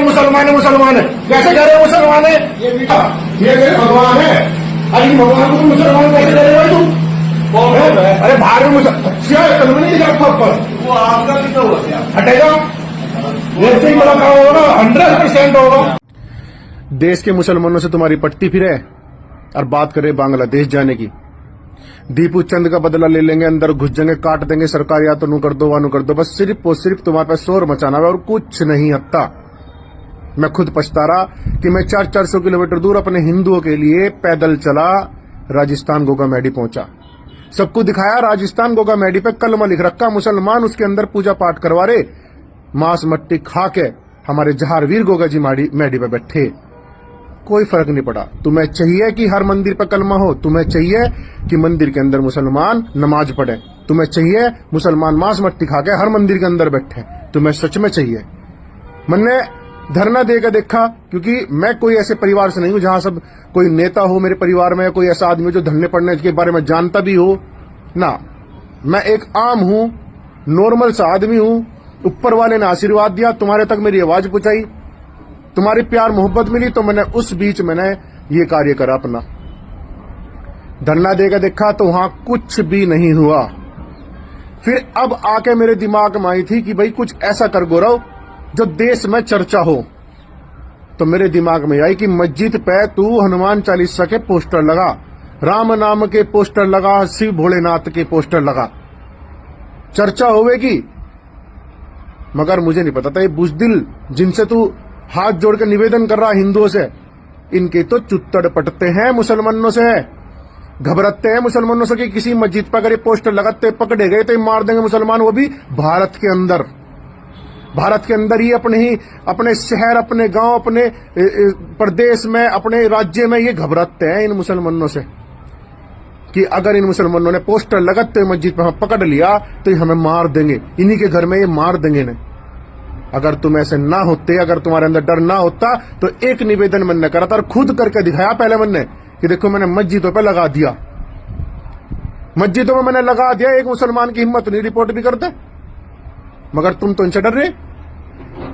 मुसलमान है मुसलमान है, कैसे कह रहे हो मुसलमान है? ये भगवान है। अरे भगवान को मुसलमान कैसे कह रहे हो तुम? अरे बाहर में मुसलमान नहीं दिखा पर वो आपका कितना हुआ क्या हटेगा? वैसे ही बड़ा होगा 100% होगा। देश के मुसलमानों से तुम्हारी पट्टी फिरे और बात करें बांग्लादेश जाने की। दीपू चंद का बदला ले लेंगे, अंदर घुस जाएंगे, काट देंगे सरकार, या तो नू कर दो वानू कर दो, बस सिर्फ और सिर्फ तुम्हारे पास शोर मचाना है और कुछ नहीं हत्ता। मैं खुद पछता रहा कि मैं 400 किलोमीटर दूर अपने हिंदुओं के लिए पैदल चला, राजस्थान गोगा मैडी पहुंचा, सबको दिखाया राजस्थान गोगा मैडी पे कलमा लिख रखा, मुसलमान उसके अंदर पूजा पाठ करवा रहे, मांस मट्टी खा के हमारे जहारवीर गोगा जी मैडी पे बैठे, कोई फर्क नहीं पड़ा। तुम्हें चाहिए कि हर मंदिर पर कलमा हो, तुम्हें चाहिए कि मंदिर के अंदर मुसलमान नमाज पढ़े, तुम्हें चाहिए मुसलमान मांस मट्टी खा के हर मंदिर के अंदर बैठे, तुम्हें सच में चाहिए? मैंने धरना देकर देखा, क्योंकि मैं कोई ऐसे परिवार से नहीं हूं जहां सब कोई नेता हो मेरे परिवार में, कोई ऐसा आदमी जो धरने पड़ने के बारे में जानता भी हो ना। मैं एक आम हूं, नॉर्मल सा आदमी हूं। ऊपर वाले ने आशीर्वाद दिया, तुम्हारे तक मेरी आवाज पहुंचाई, तुम्हारी प्यार मोहब्बत मिली, तो मैंने उस बीच मैंने ये कार्य करा अपना। धरना देकर देखा तो वहां कुछ भी नहीं हुआ। फिर अब आके मेरे दिमाग में आई थी कि भाई कुछ ऐसा कर गौरव जो देश में चर्चा हो। तो मेरे दिमाग में आई कि मस्जिद पे तू हनुमान चालीसा के पोस्टर लगा, राम नाम के पोस्टर लगा, शिव भोलेनाथ के पोस्टर लगा, चर्चा होवेगी। मगर मुझे नहीं पता था ये बुजदिल जिनसे तू हाथ जोड़ के निवेदन कर रहा हिंदुओं से, इनके तो चुत्तड़ पटते हैं मुसलमानों से, घबराते हैं मुसलमानों से कि किसी मस्जिद पर अगर ये पोस्टर लगाते पकड़े गए तो मार देंगे मुसलमान, वो भी भारत के अंदर। भारत के अंदर ही अपने शहर, अपने गांव, अपने प्रदेश में, अपने राज्य में ये घबराते हैं इन मुसलमानों से कि अगर इन मुसलमानों ने पोस्टर लगाते मस्जिद पर पकड़ लिया तो ये हमें मार देंगे, इन्हीं के घर में ये मार देंगे ने। अगर तुम ऐसे ना होते, अगर तुम्हारे अंदर डर ना होता तो एक निवेदन मैंने करा था और खुद करके दिखाया पहले मैंने कि देखो मैंने मस्जिदों पे लगा दिया, मस्जिदों में मैंने लगा दिया। एक मुसलमान की हिम्मत नहीं रिपोर्ट भी करते, मगर तुम तो इनसे डर रहे,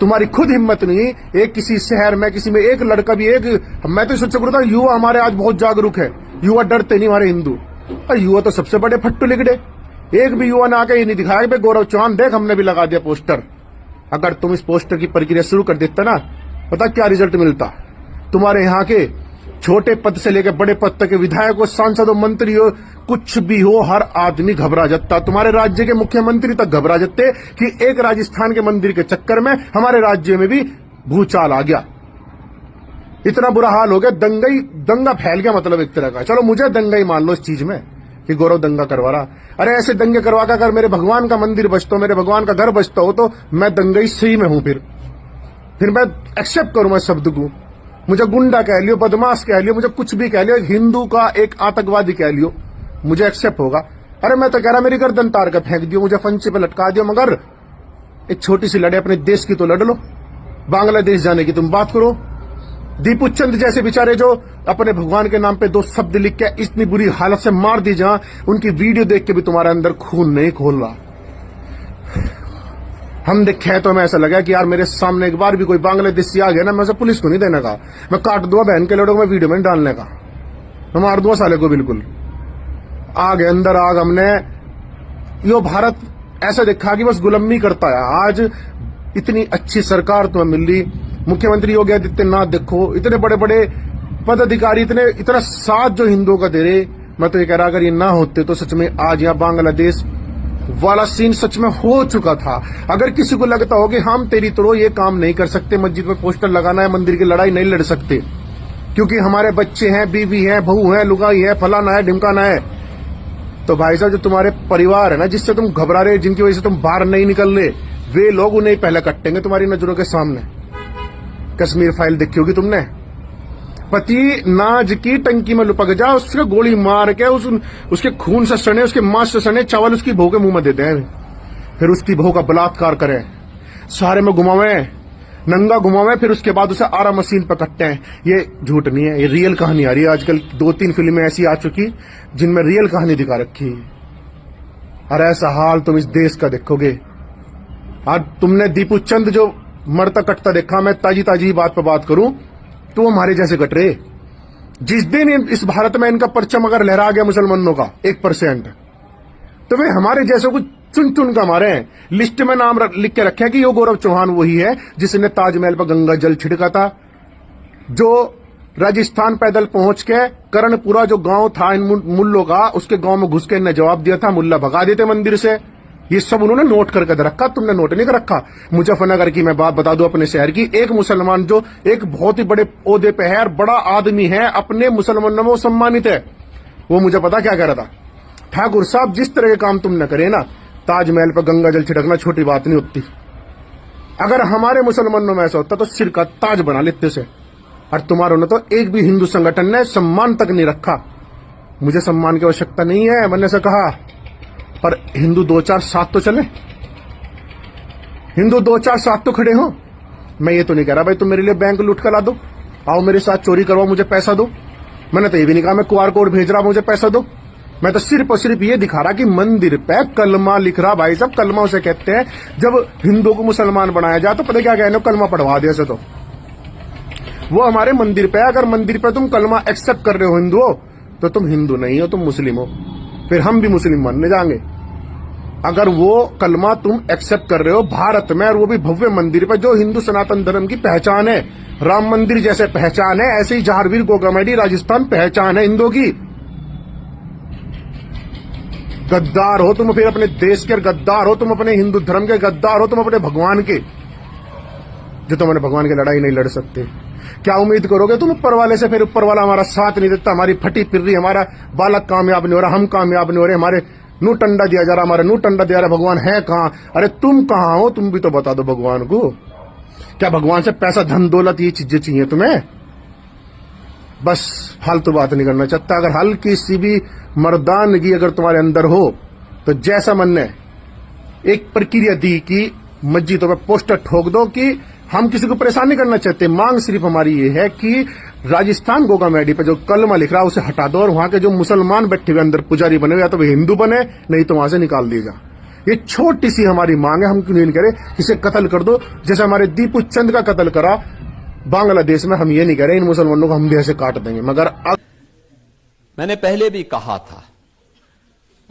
तुम्हारी खुद हिम्मत नहीं। एक किसी शहर में किसी में एक लड़का भी, एक मैं तो सोच रहा था युवा हमारे आज बहुत जागरूक है, युवा डरते नहीं हमारे हिंदू, और युवा तो सबसे बड़े फट्टू लिगड़े। एक भी युवा ने आके ये नहीं दिखाया कि गौरव चौहान देख हमने भी लगा दिया पोस्टर। अगर तुम इस पोस्टर की प्रक्रिया शुरू कर देता ना, पता क्या रिजल्ट मिलता? तुम्हारे यहाँ के छोटे पद से लेकर बड़े पद तक के विधायक हो, सांसद हो, मंत्री हो, कुछ भी हो, हर आदमी घबरा जाता। तुम्हारे राज्य के मुख्यमंत्री तक घबरा जाते कि एक राजस्थान के मंदिर के चक्कर में हमारे राज्य में भी भूचाल आ गया, इतना बुरा हाल हो गया, दंगा फैल गया, मतलब एक तरह का। चलो मुझे दंगा ही मान लो इस चीज में कि गौरव दंगा करवा रहा। अरे ऐसे दंगे करवा कर अगर मेरे भगवान का मंदिर बचता हो, मेरे भगवान का घर बचता हो, तो मैं दंगई सही में हूं। फिर मैं एक्सेप्ट करूं इस शब्द को। मुझे गुंडा कह लियो, बदमाश कह लियो, मुझे कुछ भी कह लियो, एक हिंदू का एक आतंकवादी कह लियो, मुझे एक्सेप्ट होगा। अरे मैं तो कह रहा मेरी गर्दन तार कर फेंक दियो, मुझे फंसे पे लटका दियो, मगर एक छोटी सी लड़ाई अपने देश की तो लड़ लो। बांग्लादेश जाने की तुम बात करो। दीपू चंद जैसे बेचारे जो अपने भगवान के नाम पे 2 शब्द लिख के इतनी बुरी हालत से मार दी, जहां उनकी वीडियो देख के भी तुम्हारे अंदर खून नहीं खोल रहा। हम देखे तो हमें ऐसा लगा कि यार मेरे सामने एक बार भी कोई बांग्लादेशी आ गया ना, मैं उसे पुलिस को नहीं देने का, मैं काट दूंगा बहन के लड़ों में वीडियो में डालने का, मैं मार दूंगा साले को। बिल्कुल आग अंदर आग। हमने यो भारत ऐसा देखा कि बस गुलामी करता है। आज इतनी अच्छी सरकार तुम्हें मिल रही, मुख्यमंत्री योगी आदित्यनाथ देखो, इतने बड़े बड़े पदाधिकारी, इतना साथ जो हिंदुओं का दे रहे। मैं तो ये कह रहा अगर ये ना होते तो सच में आज यहाँ बांग्लादेश वाला सीन सच में हो चुका था। अगर किसी को लगता हो कि हम तेरी तरह ये काम नहीं कर सकते, मस्जिद में पोस्टर लगाना है, मंदिर की लड़ाई नहीं लड़ सकते क्योंकि हमारे बच्चे हैं, बीवी है, बहू है, लुगाई है, फलाना है, ढिमकाना है, तो भाई साहब जो तुम्हारे परिवार है ना, जिससे तुम घबरा रहे, जिनकी वजह से तुम बाहर नहीं निकल रहे, वे लोग उन्हें पहले कटेंगे तुम्हारी नजरों के सामने। कश्मीर फाइल देखी होगी तुमने, पति नाज की टंकी में लुपक जा, उसके गोली मार के उसके खून से सने, उसके मांस से सने चावल उसकी बहू के मुंह में देते हैं, फिर उसकी बहू का बलात्कार करें, सारे में घुमावे, नंगा घुमावे, फिर उसके बाद उसे आरा मशीन पर कटते हैं। ये झूठ नहीं है, ये रियल कहानी आ रही है। आजकल 2-3 फिल्में ऐसी आ चुकी जिनमें रियल कहानी दिखा रखी है, और ऐसा हाल तुम इस देश का देखोगे। आज तुमने दीपू चंद जो मरता कटता देखा, मैं ताजी ताजी बात पर बात करूं तो वो हमारे जैसे कट रहे। जिस दिन इस भारत में इनका परचम अगर लहरा गया मुसलमानों का 1%, तो वे हमारे जैसे को चुन चुन का मारे हैं। लिस्ट में नाम लिख के रखे हैं कि यो गौरव चौहान वही है जिसने ताजमहल पर गंगा जल छिड़का था, जो राजस्थान पैदल पहुंच के कर्णपुरा जो गांव था इन मुल्लों का, उसके गांव में घुस के इन्हें जवाब दिया था, मुल्ला भगा देते मंदिर से। ये सब उन्होंने नोट करके रखा, तुमने नोट नहीं कर रखा। मुजफ्फरनगर की मैं बात बता दूं अपने शहर की, एक मुसलमान जो एक बहुत ही बड़े ओहदे पे है और बड़ा आदमी है, अपने मुसलमानों में वो सम्मानित है, वो मुझे पता क्या कह रहा था, ठाकुर साहब जिस तरह के काम तुमने करे ना, ताजमहल पर गंगा जल छिड़कना छोटी बात नहीं होती। अगर हमारे मुसलमानों में ऐसा होता तो सिर का ताज बना लेते से, और तुम्हारों ने तो एक भी हिंदू संगठन ने सम्मान तक नहीं रखा। मुझे सम्मान की आवश्यकता नहीं है, मैंने से कहा, पर हिंदू 2 4 साथ तो चले, हिंदू 2 4 साथ तो खड़े हो। मैं ये तो नहीं कह रहा भाई तुम मेरे लिए बैंक लूट कर ला दो, आओ मेरे साथ चोरी करवाओ, मुझे पैसा दो। मैंने तो ये भी नहीं कहा मैं QR कोड भेज रहा, मुझे पैसा दो। मैं तो सिर्फ और सिर्फ ये दिखा रहा कि मंदिर पे कलमा लिख रहा। भाई साहब, कलमा उसे कहते हैं जब हिंदुओं को मुसलमान बनाया जाए, तो पता क्या कहने, कलमा पढ़वा दे ऐसे। तो वो हमारे मंदिर पे, अगर मंदिर पे तुम कलमा एक्सेप्ट कर रहे हो हिंदुओं, तो तुम हिंदू नहीं हो, तुम मुस्लिम हो, फिर हम भी मुस्लिम बनने जाएंगे। अगर वो कलमा तुम एक्सेप्ट कर रहे हो भारत में, और वो भी भव्य मंदिर पे जो हिंदू सनातन धर्म की पहचान है, राम मंदिर जैसे पहचान है, ऐसे ही जहारवीर गोगामेडी राजस्थान पहचान है हिंदुओं की। गद्दार हो तुम, फिर अपने देश के गद्दार हो तुम, अपने हिंदू धर्म के गद्दार हो तुम, अपने भगवान के, जो तुम अपने भगवान की लड़ाई नहीं लड़ सकते। क्या उम्मीद करोगे तुम ऊपर वाले से? फिर ऊपर वाला हमारा साथ नहीं देता, हमारी फटी फिर रही, हमारा बालक कामयाब नहीं हो रहा, हम कामयाब नहीं हो रहे, हमारे नू टंडा दिया जा रहा, हमारे नू टंडा दिया रहा, भगवान है कहां? अरे तुम कहां हो? तुम भी तो बता दो भगवान को। क्या भगवान से पैसा, धन दौलत, ये चीजें चाहिए तुम्हें? बस फालतू बात नहीं करना चाहता। अगर हल्की सी भी मर्दानगी अगर तुम्हारे अंदर हो, तो जैसा मन ने एक प्रक्रिया दी कि मस्जिदों में पोस्टर ठोक दो कि हम किसी को परेशान नहीं करना चाहते, मांग सिर्फ हमारी ये है कि राजस्थान गोगामेडी पे जो कलमा लिख रहा है उसे हटा दो, और वहां के जो मुसलमान बैठे हुए अंदर पुजारी बने हुए, या तो वे हिंदू बने, नहीं तो वहां से निकाल दिया जा। ये छोटी सी हमारी मांग है, हम क्यों नहीं करें, इसे कत्ल कर दो, जैसे हमारे दीपू चंद का कत्ल करा बांग्लादेश में। हम ये नहीं कह रहे इन मुसलमानों को हम भी ऐसे काट देंगे, मगर मैंने पहले भी कहा था,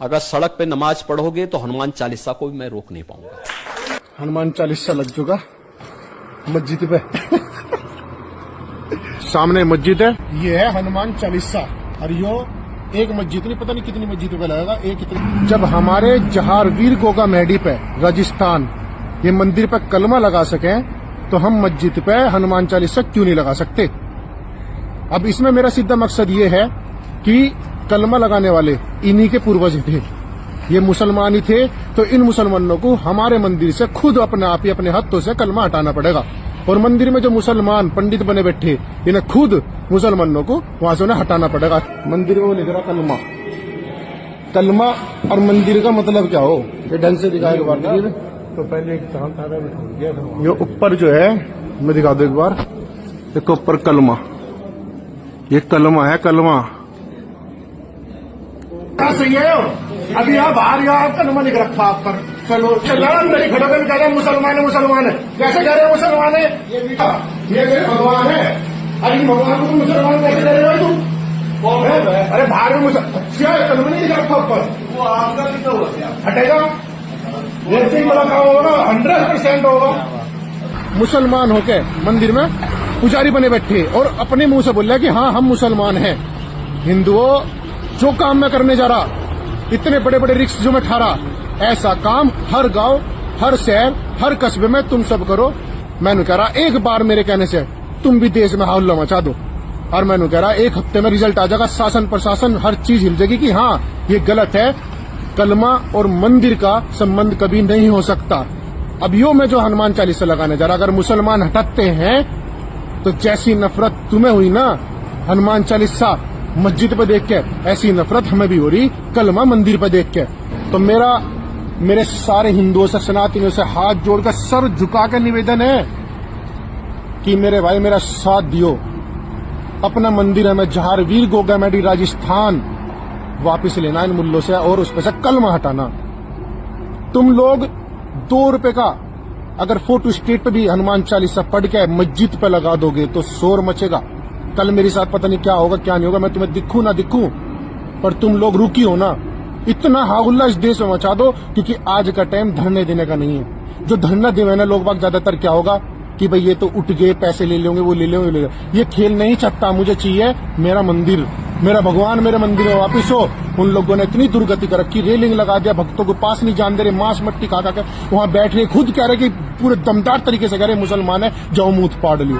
अगर सड़क पे नमाज पढ़ोगे तो हनुमान चालीसा को भी मैं रोक नहीं पाऊंगा। हनुमान चालीसा लग चुका मस्जिद पे सामने मस्जिद है, ये है हनुमान चालीसा, और यो एक मस्जिद नहीं, पता नहीं कितनी मस्जिदों पे लगेगा, एक कितनी। जब हमारे जहारवीर गोगामेडी पे राजस्थान ये मंदिर पे कलमा लगा सके, तो हम मस्जिद पे हनुमान चालीसा क्यों नहीं लगा सकते? अब इसमें मेरा सीधा मकसद ये है कि कलमा लगाने वाले इन्हीं के पूर्वज थे, ये मुसलमान ही थे, तो इन मुसलमानों को हमारे मंदिर से खुद अपने आप ही अपने हाथों से कलमा हटाना पड़ेगा। और मंदिर में जो मुसलमान पंडित बने बैठे, इन्हें खुद मुसलमानों को वहां से उन्हें हटाना पड़ेगा। मंदिर में वो लिख रहा कलमा, कलमा और मंदिर का मतलब क्या हो, ये ढंग से दिखाए एक बार तो पहले ये ऊपर जो है मैं दिखा दू एक बार, देखो ऊपर कलमा, ये कलमा है, कलमा सही है। अभी आप बाहर यहाँ कलमा लिख रखा आप पर, चलो चलो अंदर ही खड़े होकर कह रहे मुसलमान है, मुसलमान है, कैसे कह रहे हो मुसलमान है? ये भगवान है, अरे भगवान को तुम मुसलमान कैसे कह रहे हो तुम? अरे बाहर में कलमा नहीं लिखा रखा ऊपर, वो आपका भी तो हटेगा, जैसे ही बड़ा काम होगा 100% होगा। मुसलमान होके मंदिर में पुजारी बने बैठे और अपने मुंह से बोल रहे कि हाँ हम मुसलमान हैं। हिंदुओं, जो काम मैं करने जा रहा, इतने बड़े बड़े रिस्क जो मैं ठा रहा, ऐसा काम हर गांव, हर शहर, हर कस्बे में तुम सब करो। मैंने कह रहा एक बार मेरे कहने से तुम भी देश में हल्ला मचा दो, और मैंने कह रहा 1 हफ्ते में रिजल्ट आ जाएगा, शासन प्रशासन हर चीज हिल जाएगी कि हाँ ये गलत है, कलमा और मंदिर का संबंध कभी नहीं हो सकता। अब यो मैं जो हनुमान चालीसा लगाने जा रहा, अगर मुसलमान हटाते हैं तो जैसी नफरत तुम्हें हुई ना हनुमान चालीसा मस्जिद पे देख के, ऐसी नफरत हमें भी हो रही कलमा मंदिर पे देख के। तो मेरे सारे हिंदुओं से, सनातनियों से हाथ जोड़कर सर झुका के निवेदन है कि मेरे भाई मेरा साथ दियो, अपना मंदिर है मैं जहारवीर गोगामेडी राजस्थान वापिस लेना इन मुल्लों से, और उस पे से कलमा हटाना। तुम लोग 2 रुपए का अगर फोटो स्टेट पे भी हनुमान चालीसा पढ़ के मस्जिद पे लगा दोगे तो शोर मचेगा। कल मेरे साथ पता नहीं क्या होगा क्या नहीं होगा, मैं तुम्हें दिखूं ना दिखूं, पर तुम लोग रुकी हो ना। इतना हाउल्ला इस देश में मचा दो, क्योंकि आज का टाइम धरने देने का नहीं है। जो धरना देवे ना लोग बाग ज्यादातर क्या होगा कि भाई ये तो उठ गए, पैसे ले लेंगे, वो ले लेंगे। ये खेल नहीं सकता। मुझे चाहिए मेरा मंदिर, मेरा भगवान मेरे मंदिर में वापिस हो। उन लोगों ने इतनी दुर्गति कर रखी, रेलिंग लगा दिया, भक्तों को पास नहीं जान दे रहे, मांस मट्टी खा के वहां बैठ रहे, खुद कह रहे कि पूरे दमदार तरीके से कह रहे मुसलमान है, जाओ मुंह फाड़ लियो।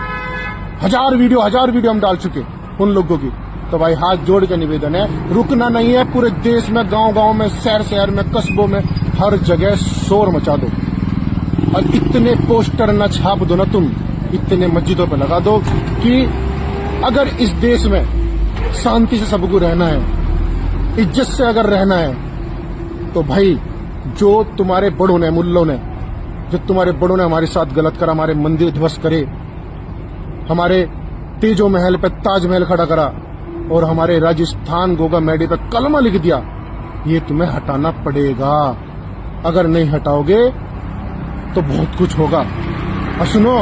हजार वीडियो हम डाल चुके उन लोगों की। तो भाई हाथ जोड़ के निवेदन है, रुकना नहीं है। पूरे देश में, गांव में, शहर में, कस्बों में, हर जगह शोर मचा दो और इतने पोस्टर न छाप दो ना तुम, इतने मस्जिदों पे लगा दो कि अगर इस देश में शांति से सबको रहना है, इज्जत से अगर रहना है, तो भाई जो तुम्हारे बड़ों ने, मुल्लों ने, जो तुम्हारे बड़ों ने हमारे साथ गलत करा, हमारे मंदिर ध्वस्त करे, हमारे तेजो महल पे ताजमहल खड़ा करा और हमारे राजस्थान गोगा मैडी पे कलमा लिख दिया, ये तुम्हें हटाना पड़ेगा। अगर नहीं हटाओगे तो बहुत कुछ होगा। और सुनो,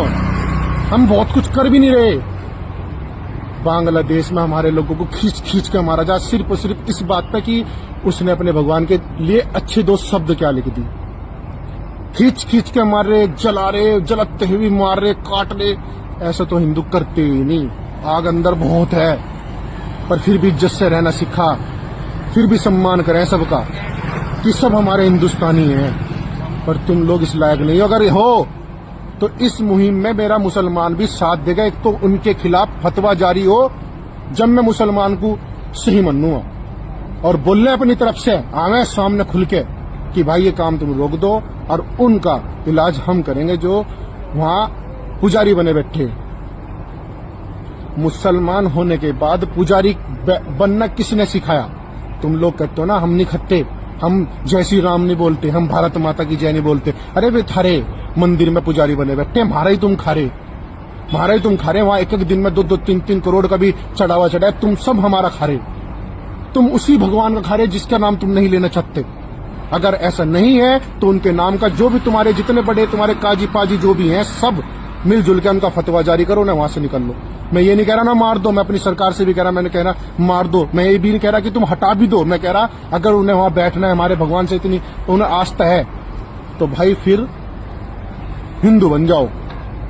हम बहुत कुछ कर भी नहीं रहे। बांग्लादेश में हमारे लोगों को खींच खींच के मारा जा, सिर्फ और सिर्फ इस बात पे कि उसने अपने भगवान के लिए अच्छे दो शब्द क्या लिख दी। खींच खींच के मार रहे, जला रहे, जलते हुए मार रहे, काट रहे। ऐसा तो हिंदू करते ही नहीं। आग अंदर बहुत है, पर फिर भी इज्जत से रहना सीखा, फिर भी सम्मान करें सबका कि सब हमारे हिंदुस्तानी हैं। पर तुम लोग इस लायक नहीं हो। अगर हो तो इस मुहिम में मेरा मुसलमान भी साथ देगा। एक तो उनके खिलाफ फतवा जारी हो, जब मैं मुसलमान को सही मानूंगा और बोलने अपनी तरफ से आवे सामने खुल के कि भाई ये काम तुम रोक दो और उनका इलाज हम करेंगे जो वहां पुजारी बने बैठे। मुसलमान होने के बाद पुजारी बनना किसने सिखाया? तुम लोग कहते हो ना हम नहीं खत्ते, हम जय श्री राम नहीं बोलते, हम भारत माता की जय नहीं बोलते। अरे वे थारे मंदिर में पुजारी बने बैठे, हमारा ही तुम खा रहे। वहां एक एक दिन में 2-2, 3-3 करोड़ का भी चढ़ावा चढ़ाए, तुम सब हमारा खा रहे। तुम उसी भगवान का खा रहे जिसका नाम तुम नहीं लेना चाहते। अगर ऐसा नहीं है तो उनके नाम का जो भी तुम्हारे जितने बड़े तुम्हारे काजी पाजी जो भी हैं, सब मिलजुल के उनका फतवा जारी करो ना, वहां से निकल लो। मैं ये नहीं कह रहा ना मार दो, मैं अपनी सरकार से भी कह रहा, मैंने कह रहा मार दो। मैं ये भी नहीं कह रहा कि तुम हटा भी दो। मैं कह रहा अगर उन्हें वहां बैठना है, हमारे भगवान से इतनी उन्हें आस्था है, तो भाई फिर हिंदू बन जाओ,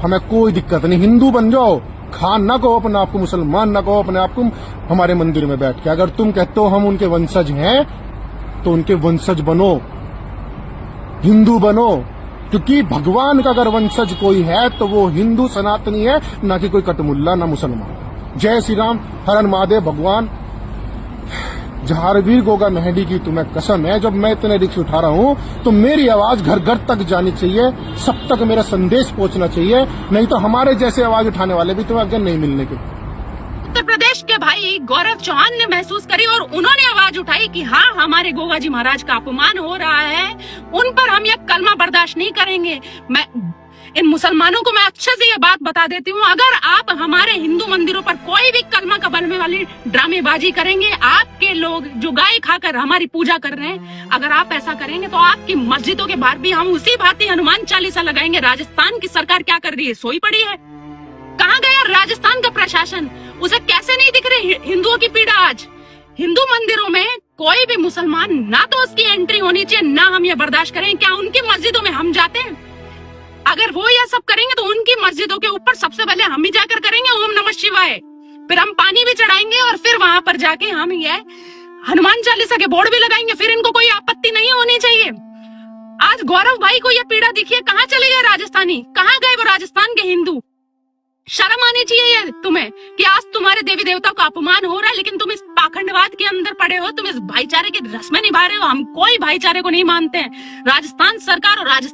हमें कोई दिक्कत नहीं। हिंदू बन जाओ, खान ना कहो अपने आपको, मुसलमान ना कहो अपने आपको, हमारे मंदिर में बैठ के। अगर तुम कहते हो हम उनके वंशज हैं तो उनके वंशज बनो, हिंदू बनो। क्योंकि भगवान का अगर वंशज कोई है तो वो हिंदू सनातनी है, ना कि कोई कटमुल्ला, ना मुसलमान। जय श्री राम, हरण महादेव। भगवान जहारवीर गोगा मेहदी की तुम्हें कसम है, जब मैं इतने रिक्स उठा रहा हूं तो मेरी आवाज घर घर तक जानी चाहिए, सब तक मेरा संदेश पहुंचना चाहिए। नहीं तो हमारे जैसे आवाज उठाने वाले भी तुम्हें आगे नहीं मिलने के। उत्तर प्रदेश के भाई गौरव चौहान ने महसूस करी और उन्होंने आवाज उठाई कि हाँ, हमारे गोगा जी महाराज का अपमान हो रहा है, उन पर हम यह कलमा बर्दाश्त नहीं करेंगे। मैं इन मुसलमानों को मैं अच्छे से ये बात बता देती हूँ, अगर आप हमारे हिंदू मंदिरों पर कोई भी कलमा का बनने वाली ड्रामेबाजी करेंगे, आपके लोग जो गाय खाकर हमारी पूजा कर रहे हैं, अगर आप ऐसा करेंगे तो आपकी मस्जिदों के बाहर भी हम उसी भांति हनुमान चालीसा लगाएंगे। राजस्थान की सरकार क्या कर रही है? सोई पड़ी है। कहाँ गया राजस्थान का प्रशासन? उसे कैसे नहीं दिख रही हिंदुओं की पीड़ा? आज हिंदू मंदिरों में कोई भी मुसलमान, ना तो उसकी एंट्री होनी चाहिए, ना हम ये बर्दाश्त करें। क्या उनकी मस्जिदों में हम जाते हैं? अगर वो यह सब करेंगे तो उनकी मस्जिदों के ऊपर सबसे पहले हम ही जाकर करेंगे ओम नमः शिवाय, फिर हम पानी भी चढ़ाएंगे और फिर वहां पर जाके हम ये हनुमान चालीसा के बोर्ड भी लगाएंगे। फिर इनको कोई आपत्ति नहीं होनी चाहिए। आज गौरव भाई को यह पीड़ा दिखी है, कहाँ चले गए राजस्थानी? कहाँ गए वो राजस्थान के हिंदू? शर्म आनी चाहिए तुम्हें कि आज तुम्हारे देवी देवताओं का अपमान हो रहा है, लेकिन तुम इस पाखंडवाद के अंदर पड़े हो, तुम इस भाईचारे की रस्में निभा रहे हो। हम कोई भाईचारे को नहीं मानते हैं। राजस्थान सरकार और राजस्थान